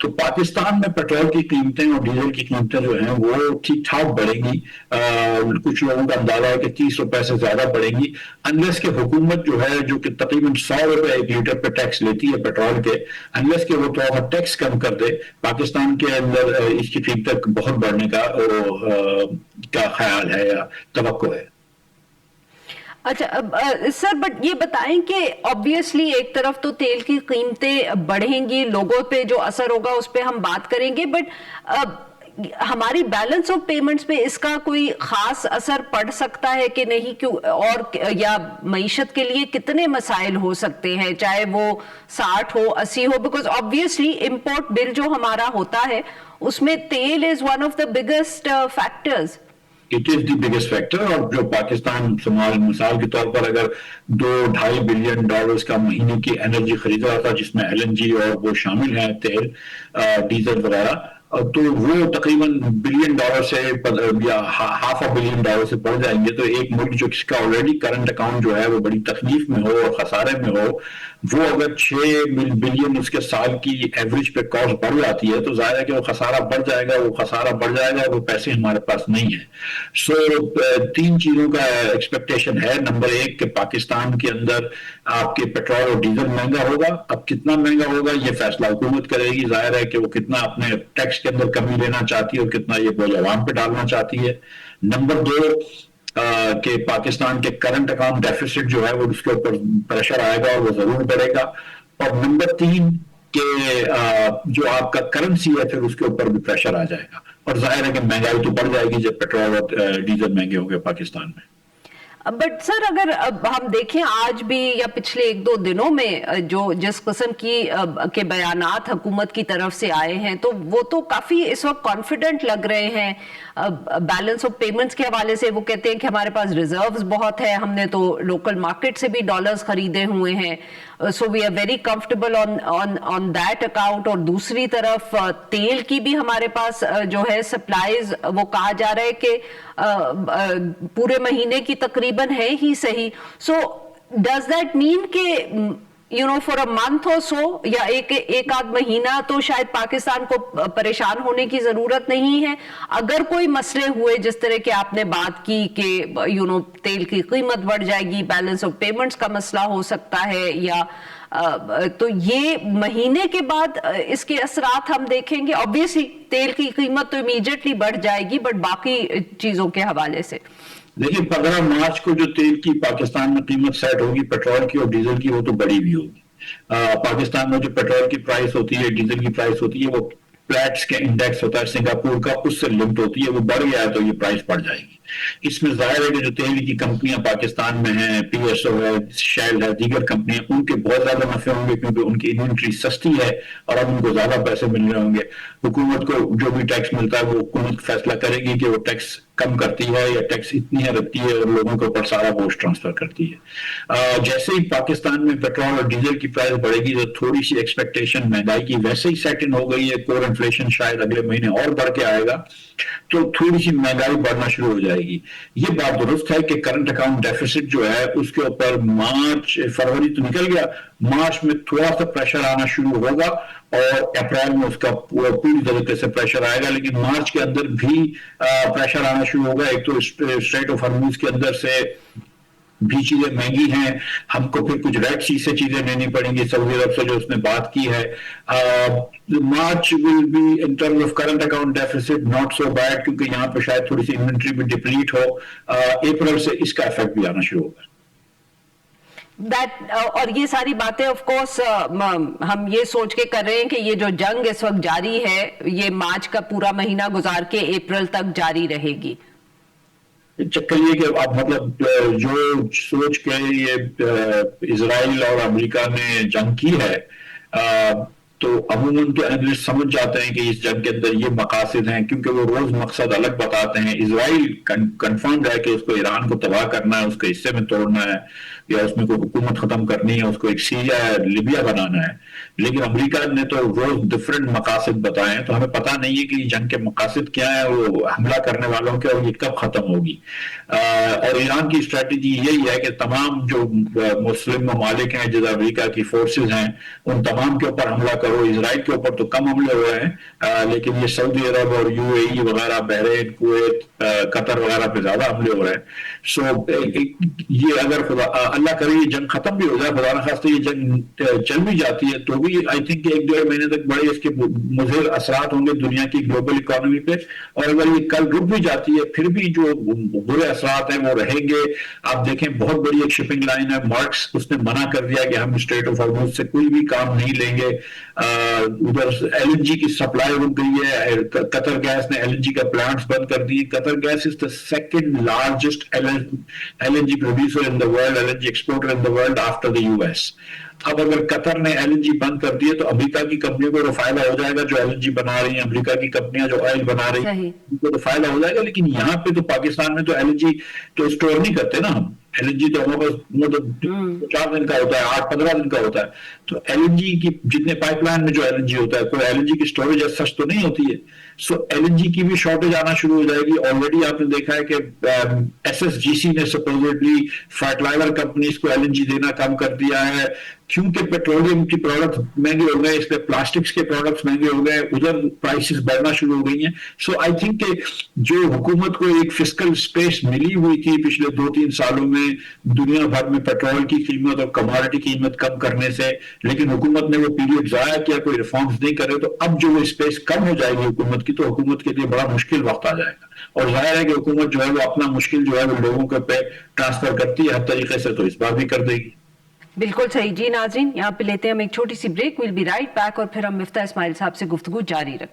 تو پاکستان میں پیٹرول کی قیمتیں اور ڈیزل کی قیمتیں جو ہیں وہ ٹھیک ٹھاک بڑھیں گی. کچھ لوگوں کا اندازہ ہے کہ 30 روپے سے زیادہ بڑھیں گی انلیس کہ حکومت جو ہے جو کہ تقریباً 100 روپے ایک لیٹر پہ ٹیکس لیتی ہے پیٹرول کے, انلیس کہ وہ تھوڑا سا ٹیکس کم کر دے, پاکستان کے اندر اس کی قیمتیں بہت بڑھنے کا خیال ہے یا توقع ہے. اچھا سر, بٹ یہ بتائیں کہ obviously ایک طرف تو تیل کی قیمتیں بڑھیں گی, لوگوں پہ جو اثر ہوگا اس پہ ہم بات کریں گے, بٹ ہماری بیلنس آف پیمنٹس پہ اس کا کوئی خاص اثر پڑ سکتا ہے کہ نہیں, کیوں اور یا معیشت کے لیے کتنے مسائل ہو سکتے ہیں, چاہے وہ 60 ہو 80 ہو, بیکاز obviously امپورٹ بل جو ہمارا ہوتا ہے اس میں تیل is one of the biggest factors. It is the biggest factor. اور جو پاکستان مثال کے طور پر اگر $2-2.5 بلین کا مہینے کی انرجی خرید رہا تھا جس میں LNG اور وہ شامل ہیں, تیل ڈیزل وغیرہ, تو وہ تقریباً $1 بلین سے یا $500 ملین سے بڑھ جائیں گے. تو ایک ملک جو اس کا آلریڈی کرنٹ اکاؤنٹ جو ہے وہ بڑی تکلیف میں ہو اور خسارے میں ہو, وہ اگر 6 بلین اس کے سال کی ایوریج پہ کاسٹ بڑھ جاتی ہے تو ظاہر ہے کہ وہ خسارہ بڑھ جائے گا, وہ خسارہ بڑھ جائے گا, وہ پیسے ہمارے پاس نہیں ہیں. سو 3 چیزوں کا ایکسپیکٹیشن ہے. نمبر 1 کہ پاکستان کے اندر آپ کے پیٹرول اور ڈیزل مہنگا ہوگا. اب کتنا مہنگا ہوگا یہ فیصلہ حکومت کرے گی. ظاہر ہے کہ وہ کتنا اپنے ٹیکس کے اندر کمی لینا چاہتی ہے اور کتنا یہ بوجھ عوام پہ ڈالنا چاہتی ہے. نمبر 2 کہ پاکستان کے کرنٹ اکاؤنٹ ڈیفیسٹ جو ہے وہ اس کے اوپر پریشر آئے گا اور وہ ضرور بڑھے گا. اور نمبر 3 کہ جو آپ کا کرنسی ہے پھر اس کے اوپر بھی پریشر آ جائے گا, اور ظاہر ہے کہ مہنگائی تو بڑھ جائے گی جب پیٹرول اور ڈیزل مہنگے ہوں گے پاکستان میں. بٹ سر اگر ہم دیکھیں آج بھی یا پچھلے 1-2 دنوں میں جو جس قسم کے بیانات حکومت کی طرف سے آئے ہیں تو وہ تو کافی اس وقت کانفیڈنٹ لگ رہے ہیں بیلنس آف پیمنٹس کے حوالے سے. وہ کہتے ہیں کہ ہمارے پاس ریزروز بہت ہے, ہم نے تو لوکل مارکیٹ سے بھی ڈالرز خریدے ہوئے ہیں, so we are very comfortable on that account. اور دوسری طرف تیل کی بھی ہمارے پاس جو ہے سپلائیز, وہ کہا جا رہا ہے کہ پورے مہینے کی تقریباً ہے ہی صحیح. سو ڈز دیٹ مین کہ فار اے منتھ اور سو یا ایک آدھ مہینہ تو شاید پاکستان کو پریشان ہونے کی ضرورت نہیں ہے اگر کوئی مسئلے ہوئے جس طرح کہ آپ نے بات کی کہ تیل کی قیمت بڑھ جائے گی, بیلنس آف پیمنٹس کا مسئلہ ہو سکتا ہے, یا تو یہ مہینے کے بعد اس کے اثرات ہم دیکھیں گے. obviously تیل کی قیمت تو امیڈیٹلی بڑھ جائے گی, بٹ باقی چیزوں کے حوالے سے دیکھیں 15 مارچ کو جو تیل کی پاکستان میں قیمت سیٹ ہوگی پیٹرول کی اور ڈیزل کی, وہ تو بڑی بھی ہوگی. پاکستان میں جو پیٹرول کی پرائس ہوتی ہے, ڈیزل کی پرائس ہوتی ہے, وہ پلیٹس کے انڈیکس ہوتا ہے سنگاپور کا, اس سے لنکڈ ہوتی ہے. وہ بڑھ گیا ہے تو یہ پرائس بڑھ جائے گی. اس میں ظاہر ہے کہ جو تیل کی کمپنیاں پاکستان میں ہیں, PSO ہے, شیل ہے, دیگر کمپنیاں, ان کے بہت زیادہ نفع ہوں گے کیونکہ ان کی انوینٹری سستی ہے اور اب ان کو زیادہ پیسے مل رہے ہوں گے. حکومت کو جو بھی ٹیکس ملتا ہے وہ حکومت فیصلہ کرے گی کہ وہ ٹیکس کم کرتی ہے یا ٹیکس اتنی ہے رکھتی ہے اور لوگوں کے اوپر سارا بوجھ ٹرانسفر کرتی ہے. جیسے ہی پاکستان میں پیٹرول اور ڈیزل کی پرائس بڑھے گی تو تھوڑی سی ایکسپیکٹیشن مہنگائی کی ویسے ہی سیٹ ان ہو گئی ہے, کور انفلیشن شاید اگلے مہینے اور بڑھ کے آئے گا, تو تھوڑی سی مہنگائی بڑھنا شروع ہو جائے گی. یہ بات درست ہے کہ کرنٹ اکاؤنٹ ڈیفیسٹ جو ہے اس کے اوپر فروری تو نکل گیا, مارچ میں تھوڑا سا پریشر آنا شروع ہوگا اور اپریل میں اس کا پوری طریقے سے پریشر آئے گا. لیکن مارچ کے اندر بھی پریشر آنا شروع ہوگا. ایک تو اسٹریٹ آف ہرموز کے اندر سے بھی چیزیں مہنگی ہیں, ہم کو پھر کچھ ریڈ سی سے چیزیں لینی پڑیں گی سعودی عرب سے جو اس نے بات کی ہے. March will be in terms of current account deficit not so bad کیونکہ یہاں پہ شاید تھوڑی سی انوینٹری بھی ڈپلیٹ ہو. اپریل سے اس کا افیکٹ بھی آنا شروع ہوگا. اور یہ ساری باتیں آف کورس ہم یہ سوچ کے کر رہے ہیں کہ یہ جو جنگ اس وقت جاری ہے یہ مارچ کا پورا مہینہ گزار کے اپریل تک جاری رہے گی. چکر یہ کہ اب مطلب جو سوچ کے یہ اسرائیل اور امریکہ نے جنگ کی ہے تو عموماً تو اینالسٹ سمجھ جاتے ہیں کہ اس جنگ کے اندر یہ مقاصد ہیں کیونکہ وہ روز مقصد الگ بتاتے ہیں. اسرائیل کنفرمڈ ہے کہ اس کو ایران کو تباہ کرنا ہے, اس کے حصے میں توڑنا ہے یا اس میں کوئی حکومت ختم کرنی ہے, اس کو ایک سیریا لیبیا بنانا ہے. لیکن امریکہ نے تو روز ڈفرینٹ مقاصد بتائے ہیں, تو ہمیں پتہ نہیں ہے کہ یہ جنگ کے مقاصد کیا ہیں, وہ حملہ کرنے والوں کے, اور یہ کب ختم ہوگی. اور ایران کی اسٹریٹجی یہی ہے کہ تمام جو مسلم ممالک ہیں جیسے امریکہ کی فورسز ہیں ان تمام کے اوپر حملہ کرو, اسرائیل کے اوپر تو کم حملے ہو رہے ہیں, لیکن یہ سعودی عرب اور UAE وغیرہ, بحرین, کویت, قطر وغیرہ پہ زیادہ حملے ہو رہے ہیں. سو یہ اگر اللہ کرے یہ جنگ ختم بھی ہو جائے, خدا نخواستہ یہ جنگ چل بھی جاتی ہے تو بھی آئی تھنک 1-1.5 مہینے تک بڑے اس کے مضر اثرات ہوں گے دنیا کی گلوبل اکانومی پہ, اور اگر یہ کل رک بھی جاتی ہے پھر بھی جو برے اثرات ہیں وہ رہیں گے. آپ دیکھیں بہت بڑی ایک شپنگ لائن ہے مارکس, اس نے منع کر دیا کہ ہم اسٹریٹ آف ہارموز سے کوئی بھی کام نہیں لیں گے. ادھر LNG کی سپلائی رک گئی ہے, قطر گیس نے LNG کا پلانٹس بند کر دیے. Qatar gas is the second largest LNG producer in the world, LNG exporter in the world after the US. اب اگر قطر نے LNG بند کر دیے تو امریکہ کی کمپنیوں کو تو فائدہ ہو جائے گا جو LNG بنا رہی ہیں, امریکہ کی کمپنیاں جو آئل بنا رہی ہیں ان کو تو فائدہ ہو جائے گا. لیکن یہاں پہ تو پاکستان میں تو LNG تو اسٹور نہیں کرتے نا ہم, LNG تو ہمارے پاس 4 دن کا ہوتا ہے, 8-15 دن کا ہوتا ہے. تو LNG کی جتنے پائپ لائن میں جو LNG ہوتا ہے, کوئی LNG کی اسٹوریج سچ تو نہیں ہوتی ہے. سو LNG کی بھی شارٹیج آنا شروع ہو جائے گی. آلریڈی آپ نے دیکھا ہے کہ SSGC نے سپوزٹلی فرٹیلائزر کمپنیز کو LNG دینا کم کر دیا ہے کیونکہ پیٹرولیم کی پروڈکٹ مہنگے ہو گئے, اس پہ پلاسٹکس کے پروڈکٹس مہنگے ہو گئے, ادھر پرائسز بڑھنا شروع ہو گئی ہیں. سو آئی تھنک کہ جو حکومت کو ایک فسکل اسپیس ملی ہوئی تھی پچھلے 2-3 سالوں میں دنیا بھر میں پیٹرول کی قیمت اور کموڈٹی کی قیمت کم کرنے سے, لیکن حکومت نے وہ پیریڈ ضائع کیا, کوئی ریفارمز نہیں کرے, تو اب جو وہ اسپیس کم ہو جائے گی حکومت کی تو حکومت کے لیے بڑا مشکل وقت آ جائے گا. اور ظاہر ہے کہ حکومت جو ہے وہ اپنا مشکل جو ہے وہ لوگوں کے پہ ٹرانسفر کرتی ہے ہر طریقے سے, تو اس بار بھی کر دے گی. بالکل صحیح. جی ناظرین, یہاں پہ لیتے ہیں ہم ایک چھوٹی سی break. We'll be right back, اور پھر ہم مفتاح اسماعیل صاحب سے گفتگو جاری رکھیں.